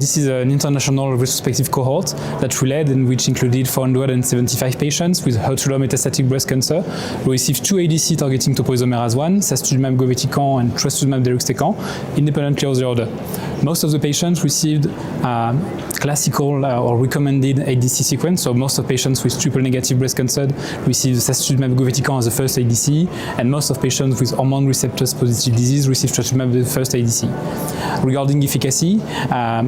This is an international retrospective cohort that we led and which included 475 patients with HER2-low metastatic breast cancer who received 2 ADC targeting topoisomerase 1, Sacituzumab, govitecan, and Trastuzumab, deruxtecan, independently of the order. Most of the patients received classical or recommended ADC sequence, so most of patients with triple-negative breast cancer received Sacituzumab, govitecan as the first ADC, and most of patients with hormone receptors-positive disease received Trastuzumab, the first ADC. Regarding efficacy,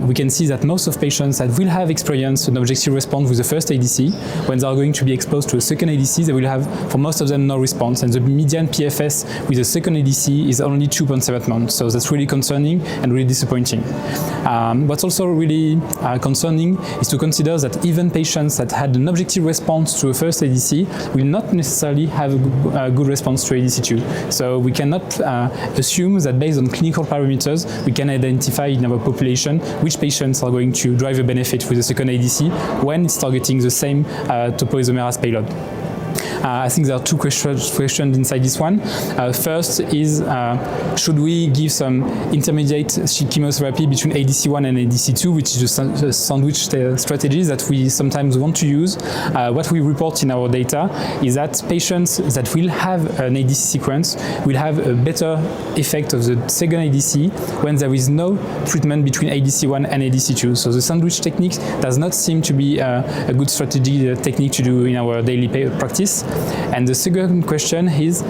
we can see that most of patients that will have experienced an objective response with the first ADC, when they are going to be exposed to a second ADC, they will have, for most of them, no response, and the median PFS with the second ADC is only 2.7 months, so that's really concerning and really disappointing. What's also really concerning is to consider that even patients that had an objective response to a first ADC will not necessarily have a good response to ADC2. So we cannot assume that based on clinical parameters, we can identify in our population which patients are going to drive a benefit with the second ADC when it's targeting the same topoisomerase payload. I think there are two questions inside this one. First is, should we give some intermediate chemotherapy between ADC1 and ADC2, which is a sandwich strategy that we sometimes want to use. What we report in our data is that patients that will have an ADC sequence will have a better effect of the second ADC when there is no treatment between ADC1 and ADC2. So the sandwich technique does not seem to be a good strategy technique to do in our daily practice. And the second question is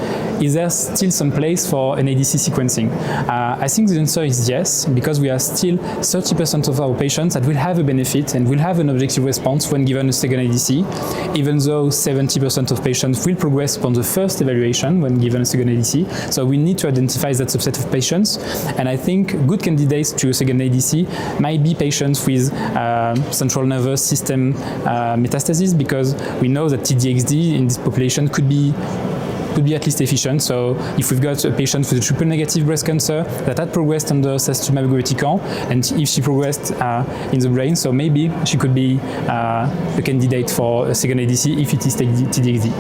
there still some place for an ADC sequencing? I think the answer is yes, because we are still 30% of our patients that will have a benefit and will have an objective response when given a second ADC, even though 70% of patients will progress upon the first evaluation when given a second ADC. So we need to identify that subset of patients, and I think good candidates to a second ADC might be patients with central nervous system metastases, because we know that TDXD in this population could be at least efficient. So if we've got a patient with a triple-negative breast cancer that had progressed under Sacituzumab, govitecan, and if she progressed in the brain, so maybe she could be a candidate for a second ADC if it is TDXD.